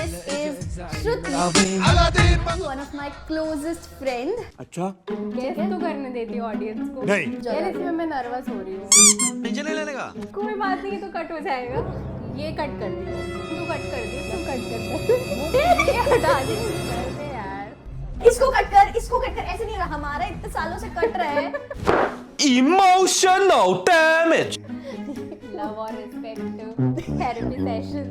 This is Shruti, one of my closest friend. अच्छा guess तो करने देती हूँ ऑडियंस को। नहीं यार इसमें मैं नर्वस हो रही हूँ। टेंशन नहीं लेने का। कोई बात नहीं, ये तो कट हो जाएगा। ये कट कर दियो, तू कट कर दियो, तू कट कर। ये हटा दे यार। इसको कट कर, ऐसे नहीं रहा, हमारा इतने सालों से कट रहा है। Emotional damage. लव और respect therapy sessions.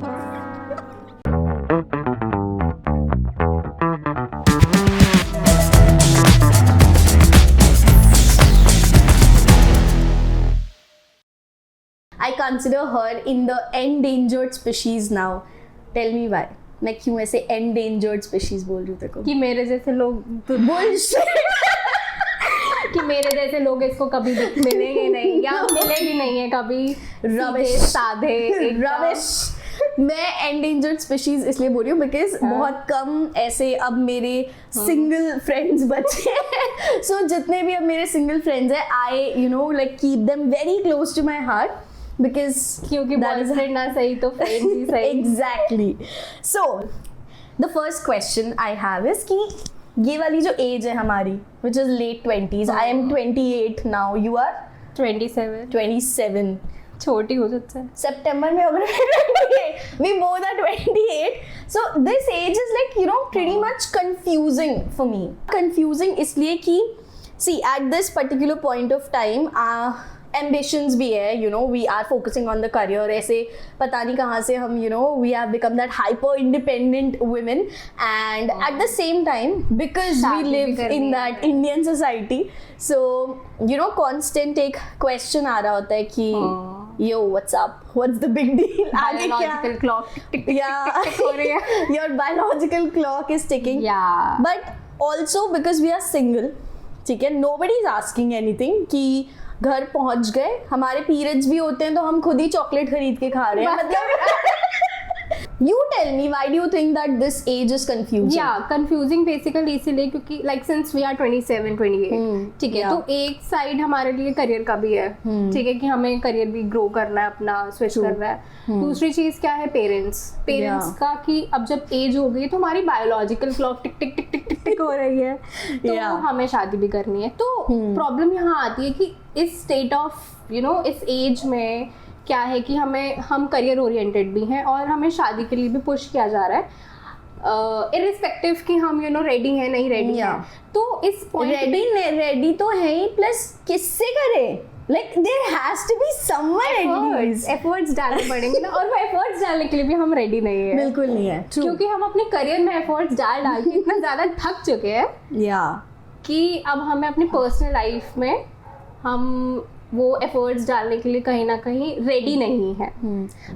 I consider her in the endangered species now. Tell me why. मैं क्यों ऐसे endangered species बोल रही हूँ तेरे को? कि मेरे जैसे लोग तो कि मेरे जैसे लोग इसको कभी मिलेंगे नहीं या मिलेगी नहीं है कभी। Rubbish. सीधे साधे एकदम। Rubbish. मैं endangered species इसलिए बोल रही हूँ because बहुत कम ऐसे अब मेरे single friends बचे हैं। So जितने भी अब मेरे single friends हैं, I keep them very close to my heart because क्योंकि that is बॉयफ्रेंड ना सही तो फ्रेंड ही सही। exactly. So the first question I have is कि ये वाली जो एज है हमारी which is late 20s. I am 28 now. You are 27 27. छोटी हो सकता है। September में होगा 28. We both are 28. So this age is pretty much confusing for me. Confusing इसलिए कि see at this particular point of time ambitions भी है, we are focusing on the career. ऐसे पता नहीं कहाँ से हम we have become that hyper independent women, and at the same time because we शादी भी live करनी in है। that Indian society, so constant एक question आ रहा होता है कि yo what's up, what's the big deal, आगे क्या, Biological clock टिक टिक yeah टिक हो रही है। your biological clock is ticking. Yeah. But also because we are single, ठीक है, nobody is asking anything कि घर पहुंच गए, हमारे पीरियड्स भी होते हैं तो हम खुद ही चॉकलेट खरीद के खा रहे हैं। मतलब you tell me, why do you think that this age is confusing? Yeah, confusing basically इसीलिए क्योंकि like since we are 27, 28, ठीक है, yeah. तो एक साइड हमारे लिए करियर का भी है, ठीक है, कि हमें करियर भी ग्रो करना है, अपना स्विच करना है। दूसरी चीज क्या है, पेरेंट्स Yeah. का कि अब जब एज हो गई तो हमारी बायोलॉजिकल क्लॉक टिक टिक टिक टिक टिक टिक हो रही है, तो Yeah. हमें शादी भी करनी है। तो प्रॉब्लम यहाँ आती है कि इस स्टेट ऑफ इस एज में क्या है कि हम करियर ओरिएंटेड भी हैं और हमें शादी के लिए भी पुश किया जा रहा है, इररिस्पेक्टिव कि हम रेडी हैं नहीं रेडी Yeah. हैं। तो इस पॉइंट रेडी तो है ही, प्लस किससे करें, like there has to be someone at least. Efforts डालने पड़ेंगे ना, और वो एफर्ट्स डालने के लिए भी हम रेडी नहीं है, बिल्कुल नहीं है, true. क्योंकि हम अपने करियर में एफर्ट्स डाल के इतना ज्यादा थक चुके हैं Yeah. कि अब हमें अपनी पर्सनल लाइफ में हम वो एफर्ट्स डालने के लिए कहीं ना कहीं रेडी नहीं है।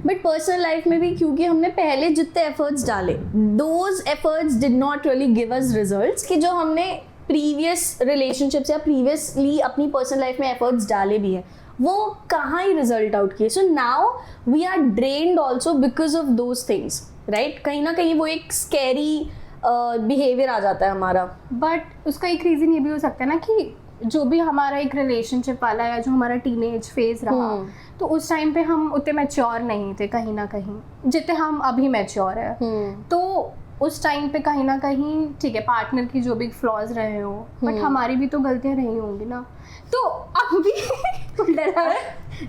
बट पर्सनल लाइफ में भी क्योंकि हमने पहले जितने एफर्ट्स डाले, those efforts did not really give us results, कि जो हमने प्रीवियस रिलेशनशिप्स या प्रीवियसली अपनी पर्सनल लाइफ में एफर्ट्स डाले भी हैं, वो कहाँ ही रिजल्ट आउट किए। So now we are drained also because of those things, right. कहीं ना कहीं वो एक स्कैरी बिहेवियर आ जाता है हमारा। बट उसका एक रीज़न ये भी हो सकता है ना कि जो भी हमारा एक रिलेशनशिप वाला या जो हमारा टीनेज फेज रहा, तो उस टाइम पे हम उतने मैच्योर नहीं थे कहीं ना कहीं जितने हम अभी मैच्योर है। तो उस टाइम पे कहीं ना कहीं ठीक है, पार्टनर की जो भी फ्लॉज रहे हो, बट हमारी भी तो गलतियां रही होंगी ना, तो अब भी डरा है।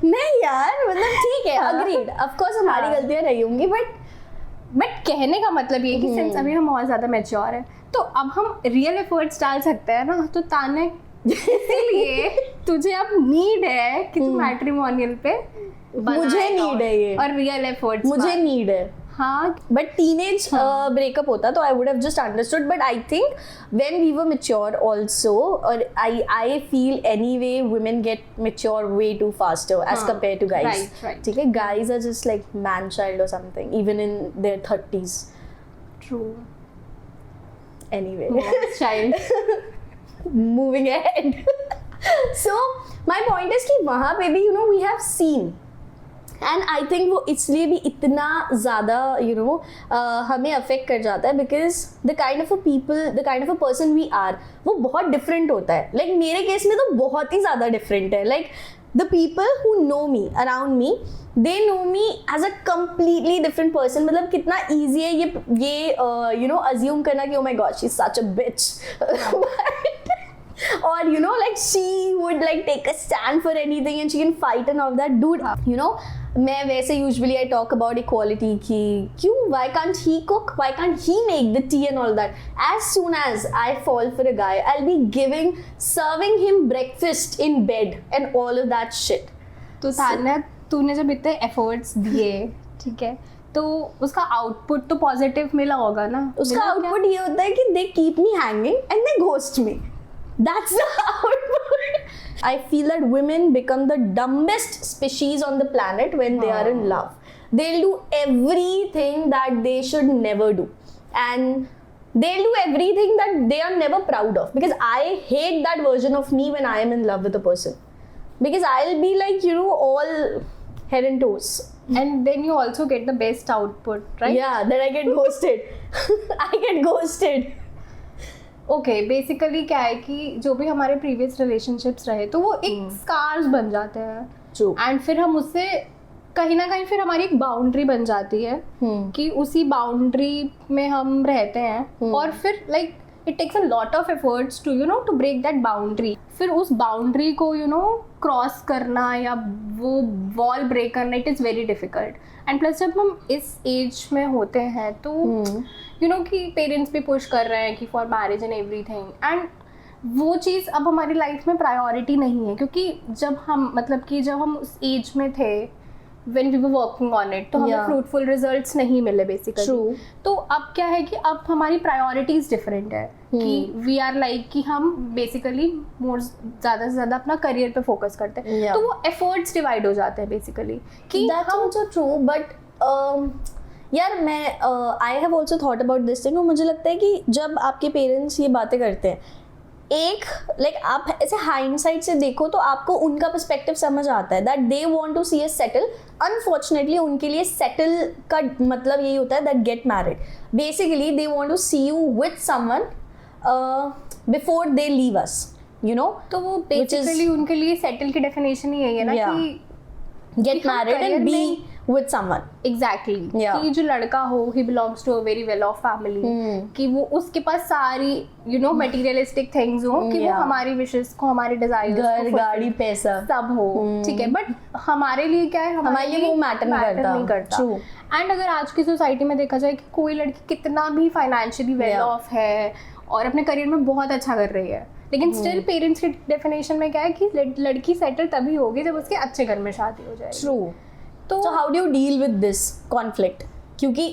नहीं यार, मतलब ठीक है, अग्रीड, ऑफ कोर्स हमारी गलतियां रही होंगी, बट कहने का मतलब ये कि सिंस अभी हम बहुत ज़्यादा मैच्योर है, तो अब हम रियल एफर्ट्स डाल सकते हैं ना। तो ताने इसीलिए तुझे अब नीड है कि तू मैट्रिमोनियल पे मुझे नीड है ये, और रियल एफर्ट्स मुझे नीड है। हाँ, बट टीनेज ब्रेकअप होता तो I would have just understood, but I think when we were mature also, और I feel anyway women get mature way too faster as compare to guys, ठीक है। Guys are just like man child और something even in their 30s। True. Anyway, child. moving ahead. So my point is कि वहाँ पे भी we have seen, and I think वो इसलिए भी इतना ज़्यादा हमें अफेक्ट कर जाता है because the kind of a person we are, वो बहुत different होता है। Like मेरे केस में तो बहुत ही ज़्यादा different है। Like the people who know me, around me, they know me as a completely different person. मतलब कितना easy है ये you know assume करना कि oh my god she's such a bitch. Or you know like she would like take a stand for anything and she can fight and all that. Dude, you know मैं वैसे usually I talk about equality कि क्यों, why can't he cook, why can't he make the tea and all that. As soon as I fall for a guy, I'll be serving him breakfast in bed and all of that shit. तो तान्या तूने जब इतने efforts दिए, ठीक है, तो उसका output तो पॉजिटिव मिला होगा ना? उसका आउटपुट ये होता है कि they keep me hanging and they ghost me. That's the output. I feel that women become the dumbest species on the planet when they are in love. They'll do everything that they should never do. And they'll do everything that they are never proud of. Because I hate that version of me when I am in love with a person. Because I'll be like, you know, all head and toes. And then you also get the best output, right? Yeah, then I get ghosted. I get ghosted. Okay basically क्या है कि जो भी हमारे previous relationships रहे तो वो एक स्कार्स बन जाते हैं. True. एंड फिर हम उससे कहीं ना कहीं फिर हमारी एक बाउंड्री बन जाती है कि उसी बाउंड्री में हम रहते हैं और फिर like it takes a lot of efforts to you know to break that boundary. फिर उस बाउंड्री को यू नो क्रॉस करना या वो वॉल ब्रेक करना it is very difficult. And plus जब हम इस एज में होते हैं तो यू नो कि पेरेंट्स भी पुश कर रहे हैं कि for marriage and everything, and वो चीज़ अब हमारी लाइफ में प्रायोरिटी नहीं है. क्योंकि जब हम मतलब कि जब हम उस एज में थे when we were working on it तो हमें fruitful results नहीं मिले basically. True. तो अब क्या है कि अब हमारी priorities different है कि we are like कि हम basically more ज़्यादा से ज़्यादा अपना career पे focus करते हैं. तो वो efforts divide हो जाते हैं basically कि that's also true but यार मैं I have also thought about this thing. और मुझे लगता है कि जब आपके पेरेंट्स ये बातें करते हैं एक लाइक आप ऐसे हाइंडसाइट से देखो तो आपको उनका पर्सपेक्टिव समझ आता है that they want to see us settle. Unfortunately उनके लिए सेटल का मतलब यही होता है that get married. Basically they want to see you with someone before they leave us, you know. तो वो बेसिकली उनके लिए सेटल की डेफिनेशन ही यही है ना कि get married and be with someone. Exactly. कि जो लड़का हो he belongs to a very well off family. कि वो उसके पास सारी you know materialistic things हो कि वो हमारी wishes को हमारे desires घर गाड़ी पैसा सब हो, ठीक है. बट हमारे लिए क्या है, हमारे लिए वो मैटर नहीं करता. True. एंड अगर आज की सोसाइटी में देखा जाए कि कोई लड़की कितना भी फाइनेंशियली वेल ऑफ है और अपने करियर में बहुत अच्छा कर रही है लेकिन स्टिल पेरेंट्स की डेफिनेशन में क्या है कि लड़की सेटल तभी होगी जब उसके अच्छे घर में शादी हो जाए. ट्रू. तो how do you deal with this conflict? क्योंकि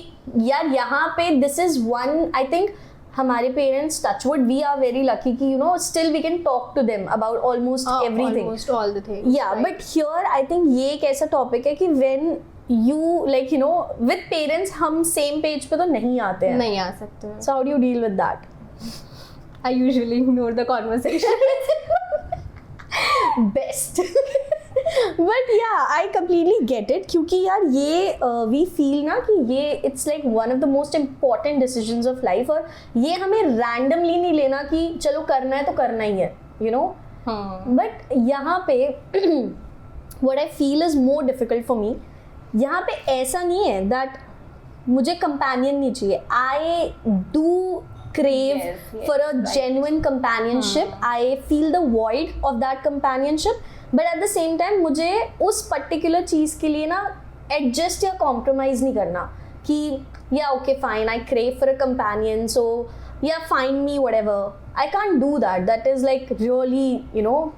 यार यहाँ पे this is one I think हमारे parents touchwood we are very lucky कि you know still we can talk to them about almost everything, almost all the things. Yeah but here I think ये एक ऐसा topic है कि when you like you know with parents हम same page पे तो नहीं आते हैं, नहीं आ सकते. So how do you deal with that? I usually ignore the conversation. Best. But yeah, I completely get it क्योंकि यार ये we feel ना कि ये it's like one of the most important decisions of life और ये हमें randomly नहीं लेना कि चलो करना है तो करना ही है, you know. But यहाँ पे what I feel is more difficult for me. यहाँ पे ऐसा नहीं है that मुझे companion नहीं चाहिए. I do crave for a genuine companionship. I feel the void of that companionship, but at the same time मुझे उस particular चीज़ के लिए ना adjust या compromise नहीं करना कि yeah okay fine I crave for a companion so yeah find me whatever. I can't do that. That is like really you know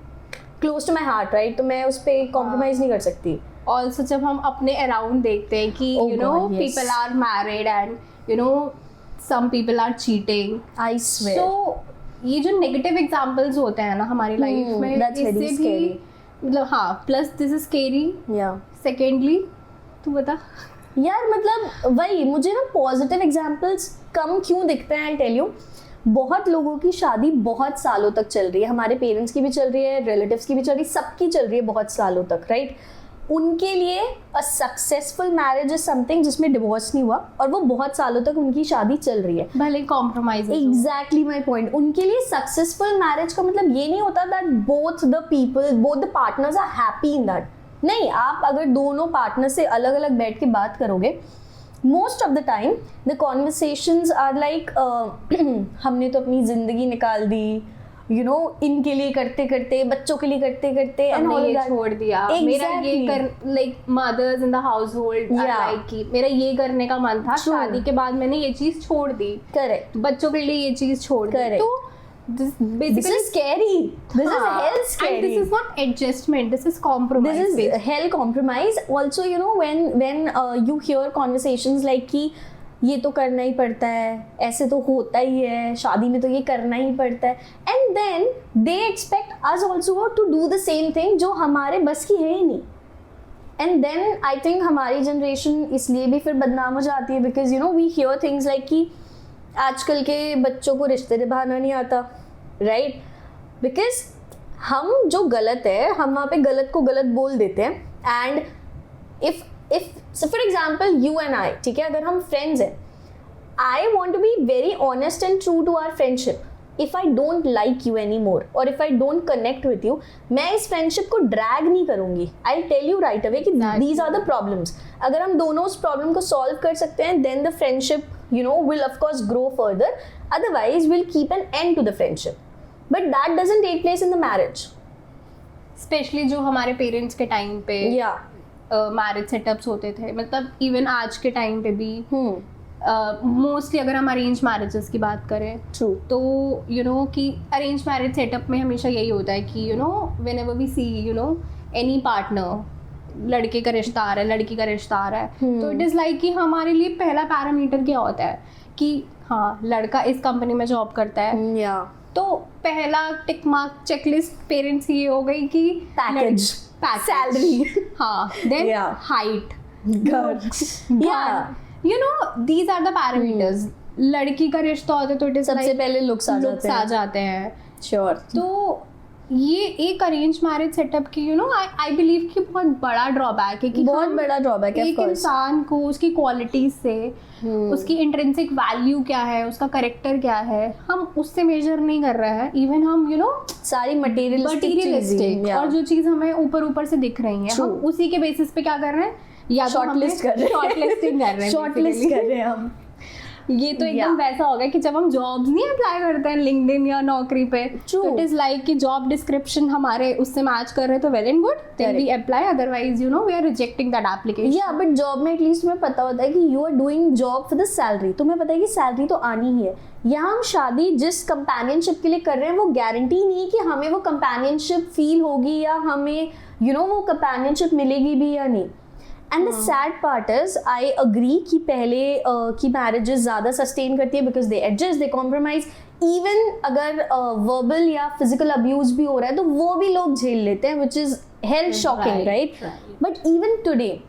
close to my heart, right? तो मैं उस पर compromise नहीं कर सकती. Also जब हम अपने around देखते हैं कि you know people are married and you know some people are cheating. I swear. So ये जो negative examples होते हैं ना हमारी लाइफ में इससे भी मतलब हाँ plus this is scary. Yeah. Secondly तू बता यार मतलब वही मुझे ना पॉजिटिव एग्जाम्पल्स कम क्यों दिखते हैं. आई टेल यू बहुत लोगों की शादी बहुत सालों तक चल रही है. हमारे पेरेंट्स की भी चल रही है, रिलेटिव्स की भी चल रही है, सबकी चल रही है बहुत सालों तक, राइट? उनके लिए a successful marriage is something जिसमें डिवोर्स नहीं हुआ और वो बहुत सालों तक उनकी शादी चल रही है, भले कॉम्प्रोमाइज. Exactly my point. उनके लिए सक्सेसफुल मैरिज का मतलब ये नहीं होता that both the people both the partners are happy in that. नहीं, आप अगर दोनों पार्टनर से अलग अलग बैठ के बात करोगे, most of the time the conversations are like हमने तो अपनी जिंदगी निकाल दी, यू नो, इनके लिए करते करते, बच्चों के लिए करते करते, एंड हमने ऑल ये दैट छोड़ दिया, मेरा ये कर, like mother's in the house hold like कि मेरा ये करने का मन था, शादी के बाद मैंने ये चीज छोड़ दी, करेक्ट, बच्चों के लिए ये चीज छोड़ दी, तो this basically is scary. This is hell scary. And this is not adjustment, this is compromise. This is hell compromise. Also, you know, when you hear conversations like कि ये तो करना ही पड़ता है, ऐसे तो होता ही है, शादी में तो ये करना ही पड़ता है, and then they expect us also to do the same thing जो हमारे बस की है ही नहीं. And then I think हमारी generation इसलिए भी फिर बदनाम हो जाती है, because you know we hear things like कि आजकल के बच्चों को रिश्ते निभाना नहीं आता, राइट? बिकॉज हम जो गलत है, हम वहाँ पे गलत को गलत बोल देते हैं. And if so for example you and I, ठीक है, अगर हम फ्रेंड्स हैं, I want to be very honest and true to our friendship. If I don't like you any more और if I don't connect with you, मैं इस friendship को drag नहीं करूंगी. I tell you right away कि these are the problems. अगर हम दोनों उस प्रॉब्लम को सॉल्व कर सकते हैं, then the friendship, you know, will of course grow further. Otherwise we'll keep an end to the friendship, but that doesn't take place in the marriage. Specially जो हमारे पेरेंट्स के टाइम पे marriage setups होते थे, मतलब even आज के time पे भी मोस्टली अगर हम अरेंज मैरिजेस की बात करें, ट्रू, तो यू नो कि अरेंज मैरिज सेटअप में हमेशा यही होता है कि you know whenever we see you know any partner, लड़के का रिश्ता आ रहा है, लड़की का रिश्ता आ रहा है, तो इट इज़ लाइक कि हमारे लिए पहला पैरामीटर क्या होता है कि हाँ लड़का इस कंपनी में जॉब करता है, तो पहला टिक मार्क चेकलिस्ट पेरेंट्स की ये हो गई कि पैकेज, सैलरी, हाँ, then height, you know these are the parameters. लड़की का रिश्ता होता है तो इट इज सबसे पहले लुक्स आ जाते हैं. श्योर. तो ये एक अरेंज मैरिज सेटअप की यू नो आई बिलीव कि बहुत बड़ा ड्रॉबैक है कि बहुत बड़ा ड्रॉबैक है. एक इंसान को उसकी क्वालिटीज से, उसकी इंट्रिंसिक वैल्यू क्या है, उसका करेक्टर क्या है, हम उससे मेजर नहीं कर रहे हैं. इवन हम यू नो सारी मटेरियलिस्टिक और जो चीज हमें ऊपर ऊपर से दिख रही है, हम उसी के बेसिस पे क्या कर रहे हैं, या शॉर्टलिस्ट कर रहे हैं, शॉर्टलिस्ट कर रहे हैं हम. ये तो एकदम वैसा हो गया कि जब हम जॉब्स नहीं अप्लाई करते हैं लिंक्डइन या नौकरी पे, तो इट इज लाइक कि जॉब डिस्क्रिप्शन हमारे उससे मैच कर रहे हैं तो well and good, then we apply, otherwise you know we are rejecting that application. या बट जॉब में एटलीस्ट तुम्हें पता होता है कि you are doing job for the salary. तुम्हें पता है कि सैलरी तो आनी ही है. यहाँ हम शादी जिस कंपेनियनशिप के लिए कर रहे हैं वो गारंटी नहीं है कि हमें वो कंपेनियनशिप फील होगी या हमें यू नो वो कंपेनियनशिप मिलेगी भी या नहीं. And the sad part is I agree कि पहले की मैरिजेस ज़्यादा सस्टेन करती है because they adjust, they compromise. Even अगर वर्बल या फिजिकल अब्यूज भी हो रहा है तो वो भी लोग झेल लेते हैं, which is health shocking, right? But even today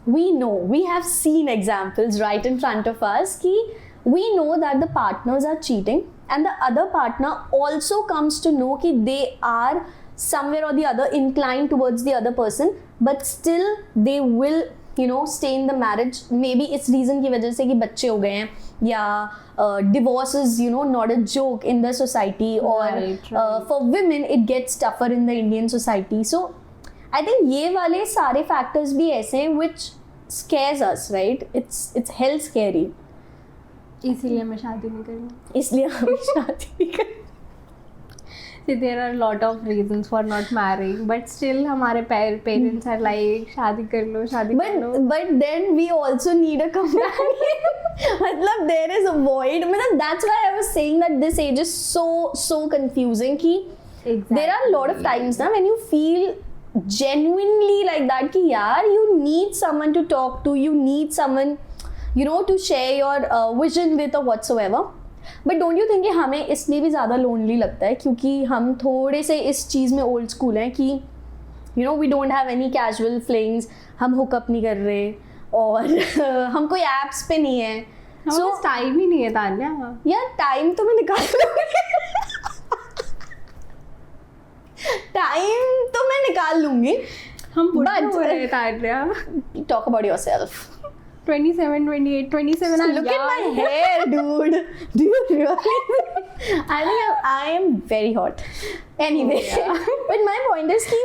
we know, we have seen examples right in front of us कि we know that the partners are cheating and the other partner also comes to know कि they are somewhere or the other inclined towards the other person, but still they will you know stay in the marriage. maybe इस reason की वजह से कि बच्चे हो गए हैं या divorce is you know not a joke in the society, or for women it gets tougher in the Indian society. So I think ये वाले सारे factors भी ऐसे हैं which scares us, right? It's hell scary. इसीलिए मैं शादी नहीं करूँ. इसलिए हम शादी नहीं करें. There are a lot of reasons for not marrying, but still हमारे parents are like शादी कर लो, शादी कर लो. But then we also need a companion. मतलब there is a void. मतलब that's why I was saying that this age is so confusing कि there are a lot of times ना when you feel genuinely like that कि यार you need someone to talk to, you need someone you know to share your vision with or whatsoever. But don't you think कि हमें इसलिए भी ज़्यादा lonely लगता है क्योंकि हम थोड़े से इस चीज़ में old school हैं कि you know we don't have any casual flings, हम hook up नहीं कर रहे और हम कोई apps पे नहीं है. So time ही नहीं है तान्या. यार time तो मैं निकाल लूँगी. time तो मैं निकाल लूँगी. हम बुढ़े हो रहे हैं Tanya. Talk about yourself. 27, 28, 27. Look at my hair, dude. Do you really? I think I am very hot. Anyway, but my point is कि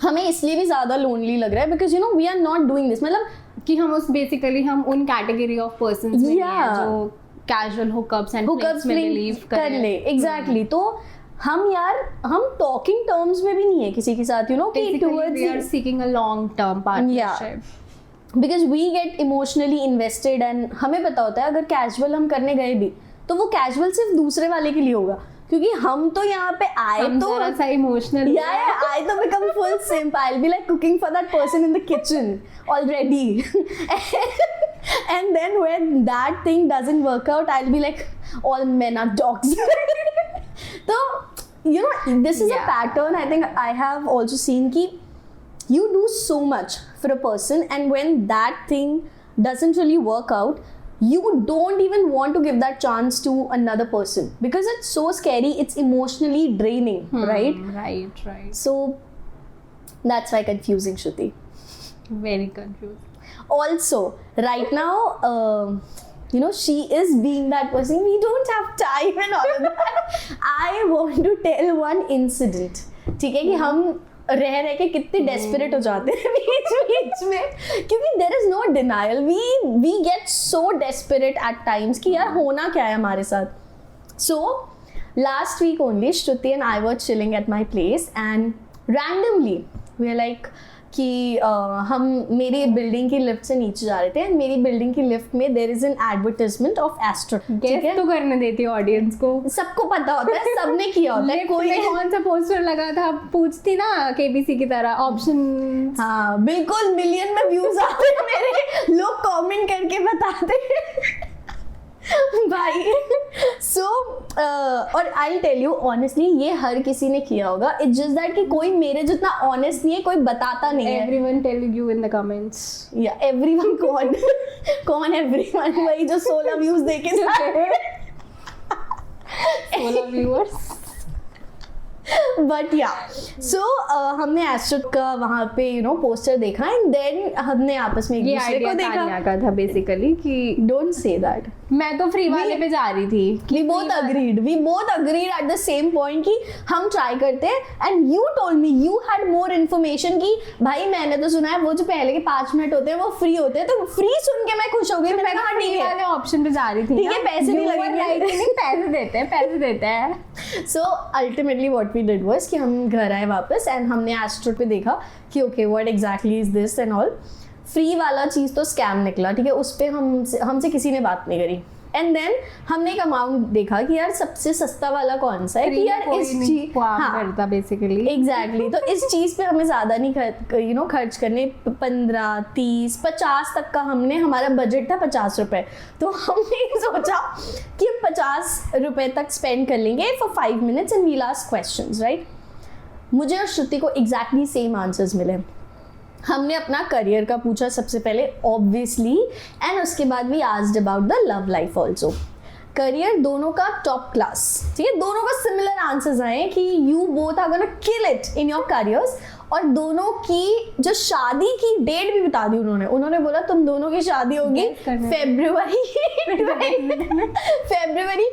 हमें इसलिए भी ज़्यादा लोनली लग रहा है because you know we are not doing this, मतलब कि हम उस बेसिकली हम उन कैटेगरी ऑफ पर्संस में नहीं हैं Yeah. जो कैजुअल हुकअप्स एंड हुकअप्स में बिलीव कर ले एग्जैक्टली। तो हम टॉकिंग टर्म्स में भी नहीं है किसी के साथ, यू नो कि we are seeking a long term partnership. Because we get emotionally invested and हमें पता होता है अगर कैजुअल हम करने गए भी तो वो कैजुअल सिर्फ दूसरे वाले के लिए होगा, क्योंकि हम तो यहाँ पे आए हम तो जरा सा emotional I to become full simp. I'll be like cooking for that person in the kitchen already. And then when that thing doesn't work out, I'll be like, all men are dogs. So, you know, this is a Yeah. pattern I think I have also seen ki you do so much for a person and when that thing doesn't really work out, you don't even want to give that chance to another person because it's so scary, it's emotionally draining, right? Right. So that's why confusing, Shruti. Very confused. Also, right now, you know, she is being that person. We don't have time and all of that. I want to tell one incident. ठीक है कि हम रह के कितने desperate हो जाते हैं बीच में, क्योंकि there is no denial, we get so desperate at times कि यार होना क्या है हमारे साथ. So last week only Shruti and I were chilling at my place and randomly we are like कि हम मेरी बिल्डिंग की लिफ्ट से नीचे जा रहे थे एंड मेरी बिल्डिंग की लिफ्ट में there is an advertisement of Astro. ठीक है, तो करने देती है ऑडियंस को, सबको पता होता है, सबने किया होता है. कोई कौन सा पोस्टर लगा था पूछती ना केबीसी की तरह ऑप्शन. हाँ बिल्कुल, मिलियन में व्यूज आते हैं मेरे, लोग कमेंट करके बताते हैं भाई. सो और आई टेल यू ऑनेस्टली ये हर किसी ने किया होगा. इट्स जस्ट दैट कि कोई मेरे जितना ऑनेस्ट नहीं है, कोई बताता नहीं है. Everyone telling you in the comments. या एवरीवन कौन एवरीवन? वही जो 16 व्यूज देके 16 व्यूअर्स. बट या सो हमने एस्ट्रो का वहाँ पे यू नो पोस्टर देखा एंड देन हमने आपस में एक ये दूसरे को आइडिया देखा. तानिया का था बेसिकली कि डोंट से दैट. मैं तो फ्री वाले पे जा रही थी. We both agreed at the same point कि हम ट्राई करते हैं and you told me you had more information कि भाई मैंने तो सुना है वो जो पहले के 5 मिनट होते हैं वो फ्री होते हैं, तो फ्री सुन के मैं खुश हो गई. मैंने कहा फ्री ठीक है, वाले ऑप्शन पे जा रही थी. ठीक है, पैसे नहीं लगेंगे. पैसे देते हैं. So ultimately what we did was कि हम घर आए वापस एंड हमने एस्ट्रो पे देखा कि okay what exactly is this and all. Free वाला चीज़ तो स्कैम निकला. ठीक है, उस पर हमसे किसी ने बात नहीं करी. एंड देन हमने एक अमाउंट देखा कि यार सबसे सस्ता वाला कौन सा है कि यार इस चीज करता बेसिकली. एग्जैक्टली. तो इस चीज़ पे हमें ज़्यादा नहीं खर्च करने. 15, 30, 50 तक का हमारा बजट था 50 रुपए. तो हमने सोचा कि हम 50 रुपए तक स्पेंड कर लेंगे for 5 minutes and we'll ask questions, right. मुझे और श्रुति को एग्जैक्टली सेम आंसर्स मिले. हमने अपना करियर का पूछा सबसे पहले ऑब्वियसली एंड उसके बाद भी asked about the love life also. Career दोनों का टॉप क्लास. ठीक है, दोनों का सिमिलर आंसर्स आए कि you both are gonna kill it in your careers. और दोनों की जो शादी की डेट भी बता दी उन्होंने बोला तुम दोनों की शादी होगी फेब्रुवरी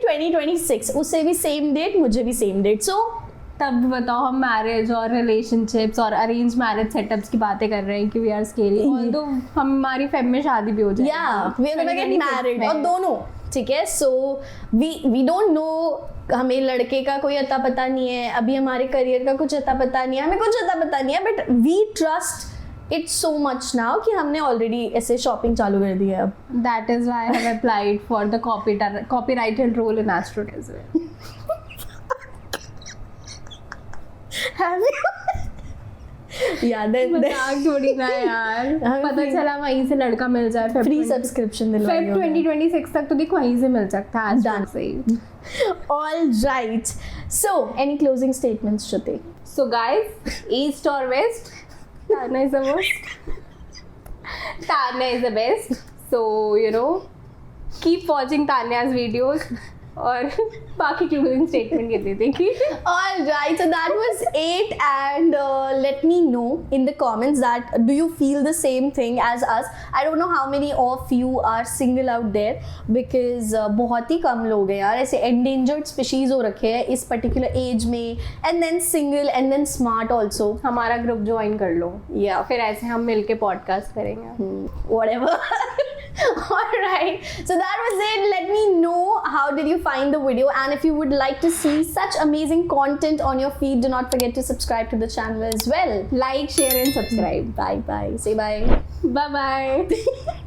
2026. उससे भी सेम डेट, मुझे भी सेम डेट. सो तब बताओ हम मैरिज और रिलेशनशिप्स और अरेंज मैरिज सेटअप्स की बातें कर रहे हैं कि वी आर स्केरी. ऑल्दो हमारी फेब में शादी भी हो जाएगी. या we are gonna get married और दोनों. ठीक है, सो वी डोंट नो. हमें लड़के का कोई अता पता नहीं है अभी, हमारे करियर का कुछ अता पता नहीं है, हमें कुछ अता पता नहीं है. But we trust it so much now कि हमने ऑलरेडी ऐसे शॉपिंग चालू कर दी है अब. That is why I have applied for the copyrighted role in Astro as well. मजाक थोड़ी ना यार. पता चला वहीं से लड़का मिल जाए. फ्री सब्सक्रिप्शन फेब 2026 तक तो देखो वहीं से मिल सकता है. Done. से ही. All right. So, any closing statements, Shruti? So guys, east or west, Tanya is the worst. Tanya is the best. So you know, keep watching Tanya's videos. और बाकी क्लोजिंग स्टेटमेंट ये दे देंगी. All right, so that was 8, and let me know in the comments that do you feel the same thing as us? I don't know how many of you are single out there because बहुत ही कम लोग हैं यार ऐसे endangered species हो रखे हैं इस particular age में, and then single and then smart also. हमारा ग्रुप ज्वाइन कर लो. Yeah. फिर ऐसे हम मिलके पॉडकास्ट करेंगे. Whatever. All right, so that was it. Let me know how did you find the video, and if you would like to see such amazing content on your feed, do not forget to subscribe to the channel as well. Like, share and subscribe. Bye bye. Say bye. Bye bye.